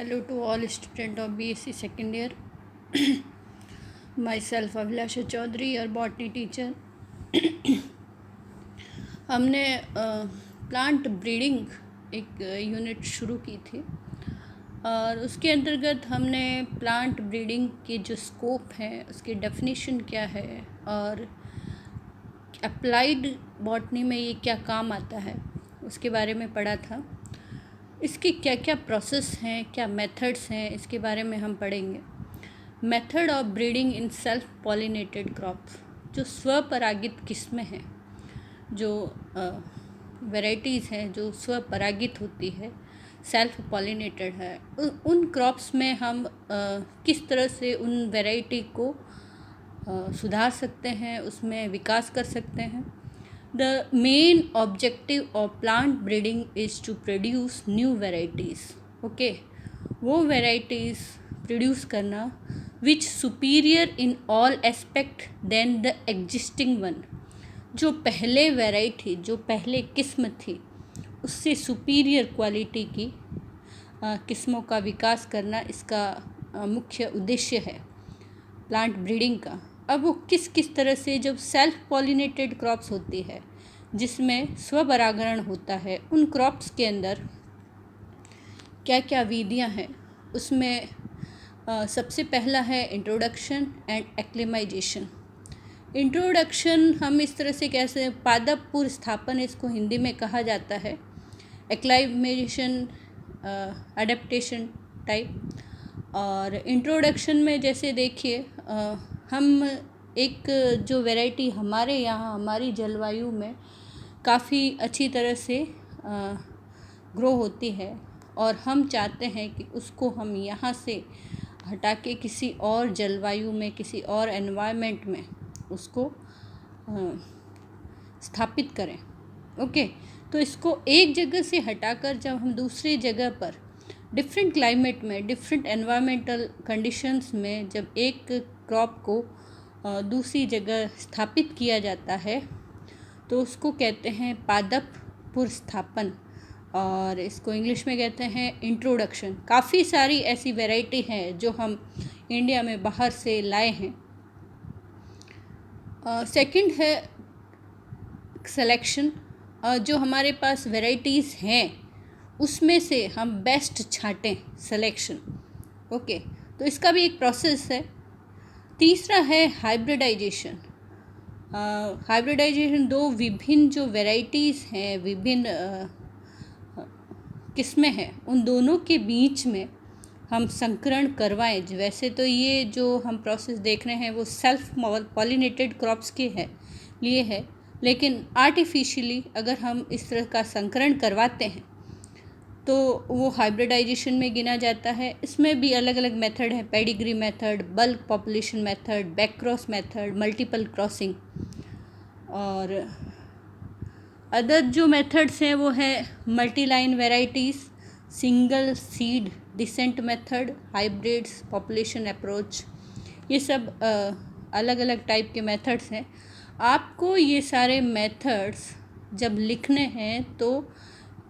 Hello to all students of BSc second year. Myself Abhilasha Chaudhary, your botany teacher. हमने plant breeding एक unit शुरू की थी और उसके अंतर्गत हमने प्लांट ब्रीडिंग की जो स्कोप है उसकी डेफिनेशन क्या है और अप्लाइड बॉटनी में ये क्या काम आता है उसके बारे में पढ़ा था। इसकी क्या क्या प्रोसेस हैं, क्या मेथड्स हैं, इसके बारे में हम पढ़ेंगे। Method of breeding in self pollinated crops, जो स्वपरागित किस्में हैं, जो वैराइटीज़ हैं जो स्वपरागित होती है, सेल्फ पॉलिनेटेड है, उन क्रॉप्स में हम किस तरह से उन वैरायटी को सुधार सकते हैं, उसमें विकास कर सकते हैं। The main objective of plant breeding is to produce new varieties. Okay, वो varieties produce करना which superior in all aspect than the existing one. जो पहले variety, जो पहले किस्म थी, उससे superior quality की किस्मों का विकास करना इसका मुख्य उद्देश्य है प्लांट ब्रीडिंग का। अब वो किस किस तरह से, जब सेल्फ पॉलिनेटेड क्रॉप्स होती है जिसमें स्वपरागण होता है, उन क्रॉप्स के अंदर क्या क्या विधियां हैं, उसमें सबसे पहला है इंट्रोडक्शन एंड एक्लिमाइजेशन। इंट्रोडक्शन हम इस तरह से कैसे, पादप पूर्व स्थापन इसको हिंदी में कहा जाता है। एक्लाइमेशन अडेप्टेशन टाइप। और इंट्रोडक्शन में जैसे देखिए हम एक जो वैरायटी हमारे यहाँ हमारी जलवायु में काफ़ी अच्छी तरह से ग्रो होती है और हम चाहते हैं कि उसको हम यहाँ से हटा के किसी और जलवायु में, किसी और एनवायरनमेंट में उसको स्थापित करें। ओके, तो इसको एक जगह से हटाकर जब हम दूसरी जगह पर डिफरेंट क्लाइमेट में, डिफरेंट एनवायरमेंटल कंडीशंस में जब एक क्रॉप को दूसरी जगह स्थापित किया जाता है तो उसको कहते हैं पादप पुनर्स्थापन, और इसको इंग्लिश में कहते हैं इंट्रोडक्शन। काफ़ी सारी ऐसी वैरायटी हैं जो हम इंडिया में बाहर से लाए हैं। सेकंड है सिलेक्शन। जो हमारे पास वैरायटीज़ हैं उसमें से हम बेस्ट छांटें, सिलेक्शन। ओके, तो इसका भी एक प्रोसेस है। तीसरा है हाइब्रिडाइजेशन। हाइब्रिडाइजेशन दो विभिन्न जो वैरायटीज़ हैं, विभिन्न किस्में हैं, उन दोनों के बीच में हम संकरण करवाएं। वैसे तो ये जो हम प्रोसेस देख रहे हैं वो सेल्फ पॉलिनेटेड क्रॉप्स के लिए है, लेकिन आर्टिफिशियली अगर हम इस तरह का संकरण करवाते हैं तो वो हाइब्रिडाइजेशन में गिना जाता है। इसमें भी अलग अलग मेथड है, pedigree method, bulk population method, back cross method, multiple crossing. और अदर जो मेथड्स हैं वो है multiline varieties, single seed descent method, hybrids, population approach. ये सब अलग अलग टाइप के मेथड्स हैं। आपको ये सारे मेथड्स जब लिखने हैं तो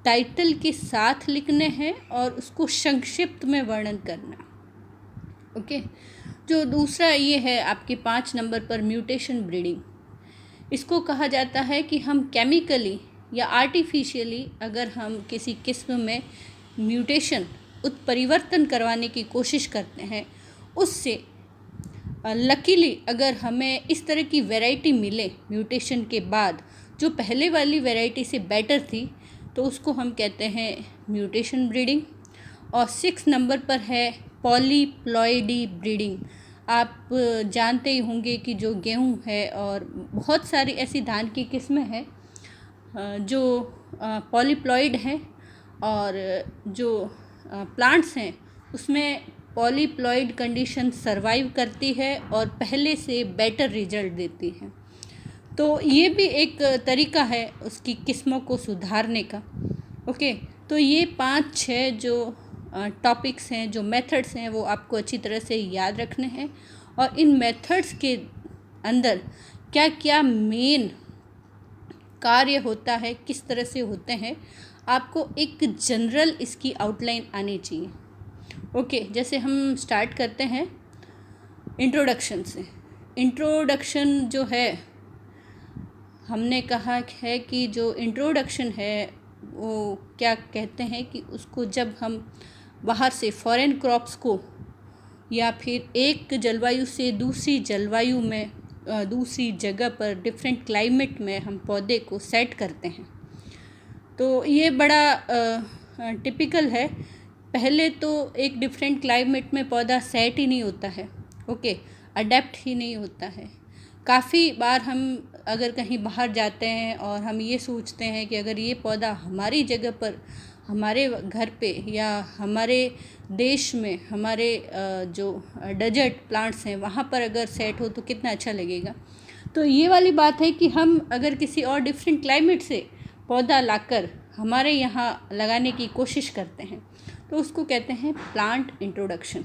टाइटल के साथ लिखने हैं और उसको संक्षिप्त में वर्णन करना। ओके, जो दूसरा ये है आपके 5 नंबर पर म्यूटेशन ब्रीडिंग। इसको कहा जाता है कि हम केमिकली या आर्टिफिशियली अगर हम किसी किस्म में म्यूटेशन, उत्परिवर्तन करवाने की कोशिश करते हैं, उससे लकीली अगर हमें इस तरह की वैरायटी मिले म्यूटेशन के बाद जो पहले वाली वैरायटी से बेटर थी, तो उसको हम कहते हैं म्यूटेशन ब्रीडिंग। और 6 नंबर पर है पॉलीप्लॉइडी ब्रीडिंग। आप जानते ही होंगे कि जो गेहूं है और बहुत सारी ऐसी धान की किस्में हैं जो पॉलीप्लॉइड हैं, और जो प्लांट्स हैं उसमें पॉलीप्लॉइड कंडीशन सरवाइव करती है और पहले से बेटर रिजल्ट देती है। तो ये भी एक तरीका है उसकी किस्मों को सुधारने का। ओके, तो ये 5-6 जो टॉपिक्स हैं, जो मेथड्स हैं, वो आपको अच्छी तरह से याद रखने हैं। और इन मेथड्स के अंदर क्या क्या मेन कार्य होता है, किस तरह से होते हैं, आपको एक जनरल इसकी आउटलाइन आनी चाहिए। ओके, जैसे हम स्टार्ट करते हैं इंट्रोडक्शन से। इंट्रोडक्शन जो है, हमने कहा है कि जो इंट्रोडक्शन है वो क्या कहते हैं कि उसको जब हम बाहर से फॉरेन क्रॉप्स को या फिर एक जलवायु से दूसरी जलवायु में दूसरी जगह पर डिफरेंट क्लाइमेट में हम पौधे को सेट करते हैं, तो ये बड़ा टिपिकल है। पहले तो एक डिफरेंट क्लाइमेट में पौधा सेट ही नहीं होता है, ओके, अडेप्ट ही नहीं होता है। काफ़ी बार हम अगर कहीं बाहर जाते हैं और हम ये सोचते हैं कि अगर ये पौधा हमारी जगह पर, हमारे घर पे या हमारे देश में, हमारे जो डेजर्ट प्लांट्स हैं वहाँ पर अगर सेट हो तो कितना अच्छा लगेगा। तो ये वाली बात है कि हम अगर किसी और डिफरेंट क्लाइमेट से पौधा लाकर हमारे यहाँ लगाने की कोशिश करते हैं तो उसको कहते हैं प्लांट इंट्रोडक्शन,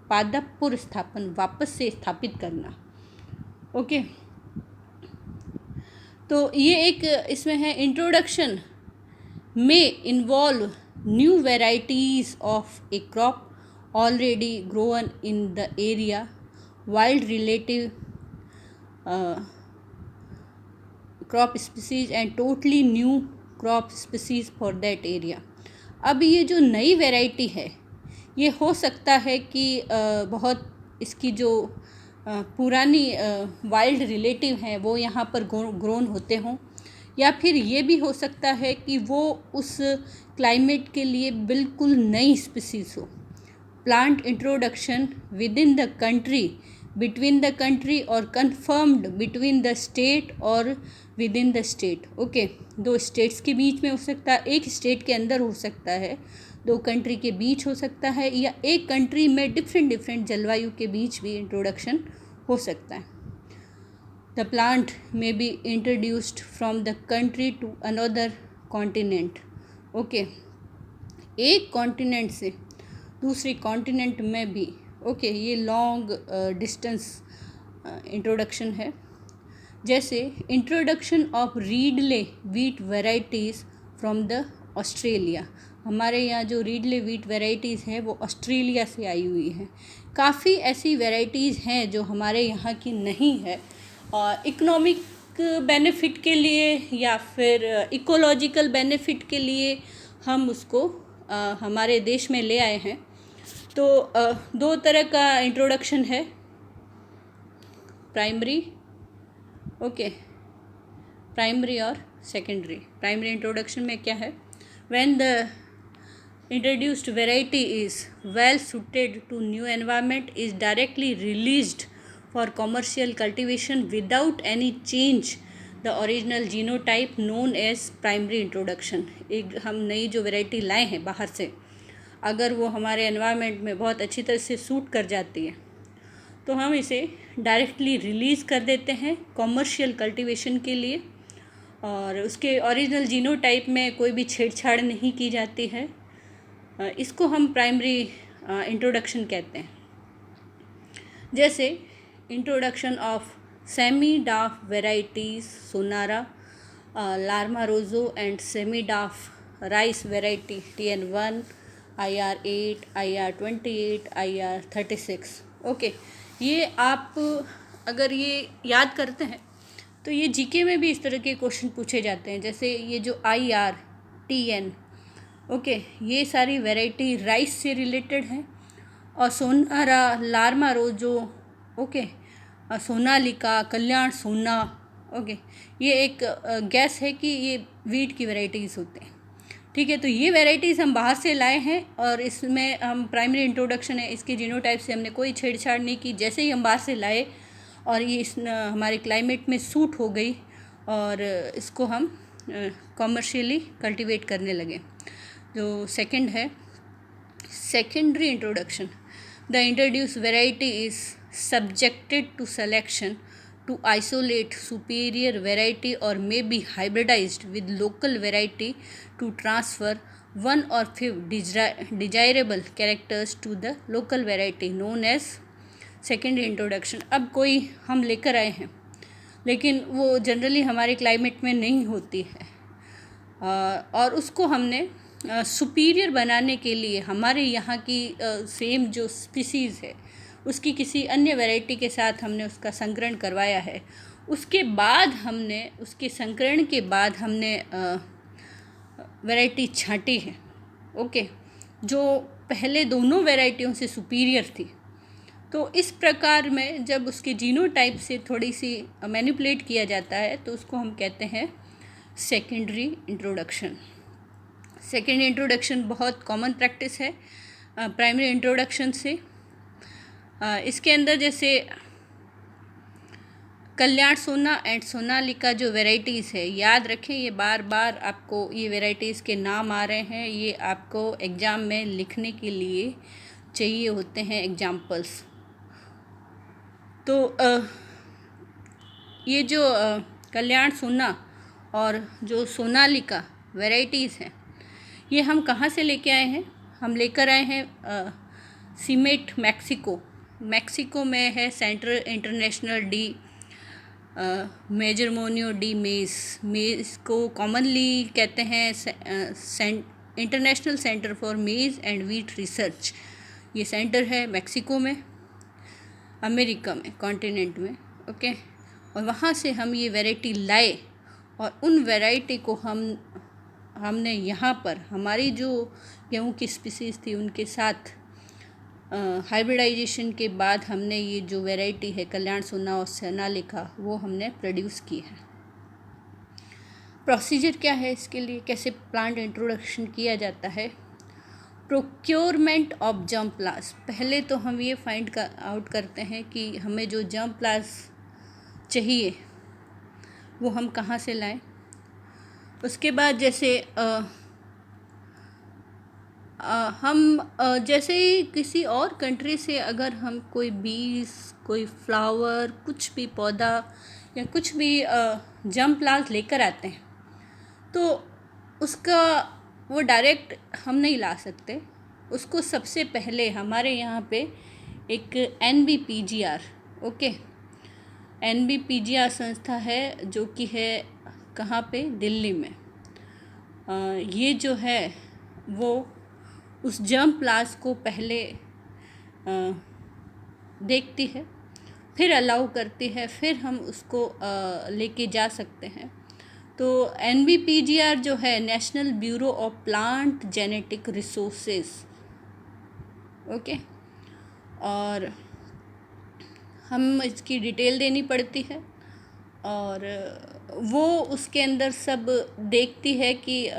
पादप पुनर्स्थापन, वापस से स्थापित करना। ओके, तो ये एक इसमें है इंट्रोडक्शन में involve new varieties of A crop already grown in the area, wild relative crop species and totally new crop species for that area. अब ये जो नई वैरायटी है ये हो सकता है कि बहुत इसकी जो पुरानी वाइल्ड रिलेटिव हैं वो यहाँ पर ग्रोन होते हों, या फिर ये भी हो सकता है कि वो उस क्लाइमेट के लिए बिल्कुल नई स्पीसीज हो। Plant introduction with in the country, between the country और कन्फर्म्ड बिटवीन द स्टेट और with in the state. Okay, दो स्टेट्स के बीच में हो सकता है, एक स्टेट के अंदर हो सकता है, दो कंट्री के बीच हो सकता है, या एक कंट्री में डिफरेंट जलवायु के बीच भी इंट्रोडक्शन हो सकता है। The plant may be introduced from the country to another continent. Okay, एक कॉन्टिनेंट से दूसरी कॉन्टिनेंट में भी, ओके, ये लॉन्ग डिस्टेंस इंट्रोडक्शन है। जैसे introduction of Ridley wheat varieties from the Australia. हमारे यहाँ जो रीडले वीट वेराइटीज़ है वो ऑस्ट्रेलिया से आई हुई है। काफ़ी ऐसी वेराइटीज़ हैं जो हमारे यहाँ की नहीं है, और इकोनॉमिक बेनिफिट के लिए या फिर इकोलॉजिकल बेनिफिट के लिए हम उसको हमारे देश में ले आए हैं। तो दो तरह का इंट्रोडक्शन है, प्राइमरी, ओके, प्राइमरी और सेकेंडरी। प्राइमरी इंट्रोडक्शन में क्या है, when the introduced variety is well suited to new environment is directly released for commercial cultivation without any change the original genotype known as primary introduction. एक हम नई जो variety लाए हैं बाहर से, अगर वो हमारे एनवायरनमेंट में बहुत अच्छी तरह से सूट कर जाती है तो हम इसे डायरेक्टली रिलीज़ कर देते हैं कॉमर्शियल कल्टीवेशन के लिए, और उसके ओरिजिनल जीनोटाइप में कोई भी छेड़छाड़ नहीं की जाती है। इसको हम प्राइमरी इंट्रोडक्शन कहते हैं। जैसे introduction of semi dwarf varieties Sonora, Lerma Rojo and semi dwarf rice variety TN1, IR8, IR28, IR36। Okay, ये आप अगर ये याद करते हैं तो ये जीके में भी इस तरह के क्वेश्चन पूछे जाते हैं। जैसे ये जो IR10, ओके, ये सारी वैरायटी राइस से रिलेटेड हैं, और सोनारा, लार्मा रोजो, ओके, सोनालिका, कल्याण सोना, ओके, ये एक गैस है कि ये वीट की वैरायटीज़ होते हैं। ठीक है, तो ये वैराइटीज़ हम बाहर से लाए हैं और इसमें हम प्राइमरी इंट्रोडक्शन है, इसके जीनोटाइप से हमने कोई छेड़छाड़ नहीं की। जैसे ही हम बाहर से लाए और ये हमारे क्लाइमेट में सूट हो गई और इसको हम कॉमर्शियली कल्टीवेट करने लगे। जो सेकंड है secondary introduction, the introduce variety is subjected to selection to isolate superior variety or may be hybridized with local variety to transfer one or few desirable characters to the local variety known as secondary introduction। अब कोई हम लेकर आए हैं लेकिन वो generally हमारे climate में नहीं होती है, और उसको हमने सुपीरियर बनाने के लिए हमारे यहाँ की सेम जो स्पीसीज़ है उसकी किसी अन्य वैरायटी के साथ हमने उसका संकरण करवाया है। उसके बाद हमने उसके संकरण के बाद हमने वैरायटी छांटी है, ओके, जो पहले दोनों वैरायटियों से सुपीरियर थी। तो इस प्रकार में जब उसके जीनोटाइप से थोड़ी सी मैनिपुलेट किया जाता है तो उसको हम कहते हैं सेकेंडरी इंट्रोडक्शन। सेकेंडरी इंट्रोडक्शन बहुत कॉमन प्रैक्टिस है प्राइमरी इंट्रोडक्शन से। इसके अंदर जैसे कल्याण सोना एंड सोनालिका जो वेराइटीज़ है, याद रखें ये बार बार आपको ये वेराइटीज़ के नाम आ रहे हैं, ये आपको एग्ज़ाम में लिखने के लिए चाहिए होते हैं एग्जाम्पल्स। तो ये जो कल्याण सोना और जो सोनालिका वेराइटीज़ हैं ये हम कहाँ से लेके आए हैं? हम लेकर आए हैं सीमेट मैक्सिको में है सेंट्रल इंटरनेशनल डी मेजरमोनियो डी मेज़ को कॉमनली कहते हैं इंटरनेशनल सेंटर फॉर मेज़ एंड वीट रिसर्च। ये सेंटर है मैक्सिको में, अमेरिका में, कॉन्टिनेंट में, ओके। और वहाँ से हम ये वैरायटी लाए और उन वैरायटी को हमने यहाँ पर हमारी जो गेहूँ की स्पीसीज़ थी उनके साथ हाइब्रिडाइजेशन के बाद हमने ये जो वैरायटी है कल्याण सोना और सोनालिका वो हमने प्रोड्यूस की है। प्रोसीजर क्या है इसके लिए, कैसे प्लांट इंट्रोडक्शन किया जाता है? प्रोक्योरमेंट ऑफ जर्म प्लास। पहले तो हम ये फाइंड आउट करते हैं कि हमें जो जर्म प्लास चाहिए वो हम कहाँ से लाएं। उसके बाद जैसे हम जैसे किसी और कंट्री से अगर हम कोई बीज, कोई फ्लावर, कुछ भी पौधा या कुछ भी जर्म प्लांट लेकर आते हैं तो उसका वो डायरेक्ट हम नहीं ला सकते। उसको सबसे पहले हमारे यहाँ पे एक NBPGR, ओके, NBPGR संस्था है जो कि है कहाँ पे, दिल्ली में। ये जो है वो उस जर्म प्लास को पहले देखती है, फिर अलाउ करती है, फिर हम उसको लेके जा सकते हैं। तो NBPGR जो है national bureau of plant genetic resources, okay, और हम इसकी डिटेल देनी पड़ती है और वो उसके अंदर सब देखती है कि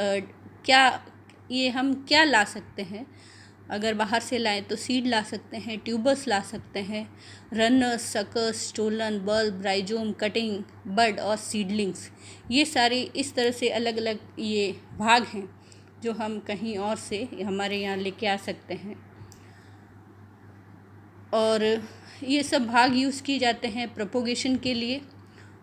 क्या ये हम क्या ला सकते हैं। अगर बाहर से लाएं तो सीड ला सकते हैं, ट्यूबर्स ला सकते हैं, runners, suckers, stolon, bulb, rhizome, cutting, bud और सीडलिंग्स। ये सारी इस तरह से अलग अलग ये भाग हैं जो हम कहीं और से हमारे यहाँ लेके आ सकते हैं। और ये सब भाग यूज़ किए जाते हैं प्रोपोगेशन के लिए।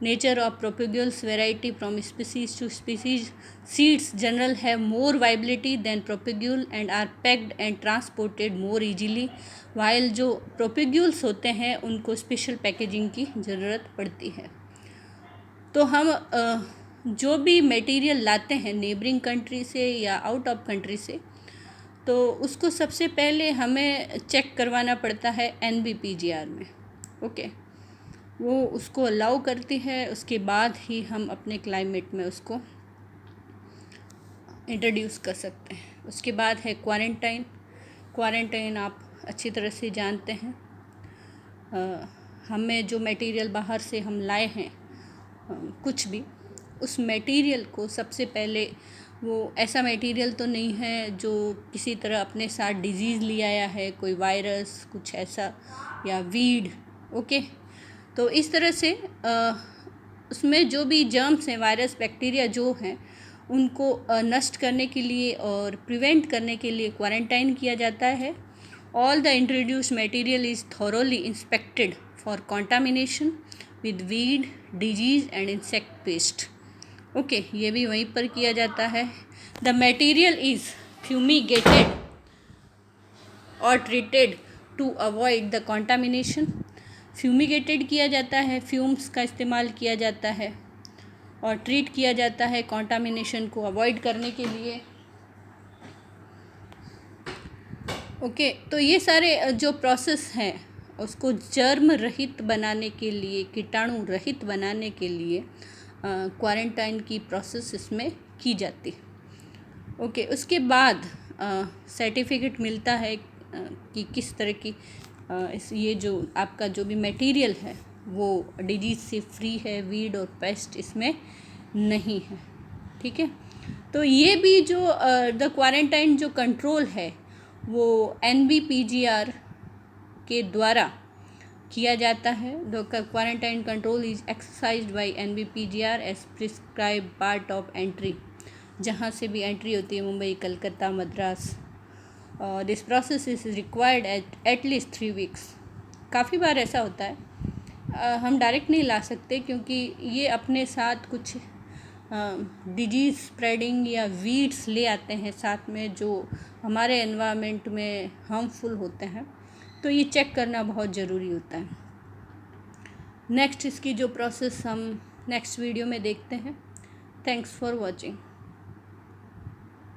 Nature of propagules variety from species to species seeds general have more viability than propagule and are packed and transported more easily. While जो प्रोपेग्यूल्स होते हैं उनको स्पेशल पैकेजिंग की ज़रूरत पड़ती है। तो हम जो भी मटेरियल लाते हैं नेबरिंग कंट्री से या आउट ऑफ कंट्री से, तो उसको सबसे पहले हमें चेक करवाना पड़ता है NBPGR में, ओके। वो उसको अलाउ करती है, उसके बाद ही हम अपने क्लाइमेट में उसको इंट्रोड्यूस कर सकते हैं। उसके बाद है क्वारंटाइन आप अच्छी तरह से जानते हैं। हमें जो मटेरियल बाहर से हम लाए हैं कुछ भी, उस मटेरियल को सबसे पहले, वो ऐसा मटेरियल तो नहीं है जो किसी तरह अपने साथ डिजीज़ ले आया है, कोई वायरस कुछ ऐसा या वीड, ओके। तो इस तरह से उसमें जो भी जर्म्स हैं, वायरस, बैक्टीरिया जो हैं, उनको नष्ट करने के लिए और प्रिवेंट करने के लिए क्वारंटाइन किया जाता है। All the introduced material is thoroughly inspected for contamination with weed, disease and insect pest, okay. ये भी वहीं पर किया जाता है। द मटेरियल इज़ फ्यूमिगेटेड और treated to avoid the contamination. Fumigated किया जाता है, फ्यूम्स का इस्तेमाल किया जाता है, और ट्रीट किया जाता है कॉन्टामिनेशन को अवॉइड करने के लिए। ओके, तो ये सारे जो प्रोसेस हैं उसको जर्म रहित बनाने के लिए, कीटाणु रहित बनाने के लिए क्वारंटाइन की प्रोसेस इसमें की जाती है। ओके, उसके बाद सर्टिफिकेट मिलता है कि किस तरह की ये जो आपका जो भी मटेरियल है वो डिजीज़ से फ्री है, वीड और पेस्ट इसमें नहीं है। ठीक है, तो ये भी जो द क्वारंटाइन जो कंट्रोल है वो NBPGR के द्वारा किया जाता है। The quarantine control is exercised by NBPGR as prescribe part of entry, जहाँ से भी एंट्री होती है, Mumbai, Calcutta, Madras. This process is required at least 3 weeks. काफ़ी बार ऐसा होता है हम डायरेक्ट नहीं ला सकते, क्योंकि ये अपने साथ कुछ डिजीज़ स्प्रेडिंग या वीड्स ले आते हैं साथ में, जो हमारे एनवायरनमेंट में हार्मफुल होते हैं। तो ये चेक करना बहुत ज़रूरी होता है। नेक्स्ट इसकी जो प्रोसेस हम नेक्स्ट वीडियो में देखते हैं। Thanks for watching.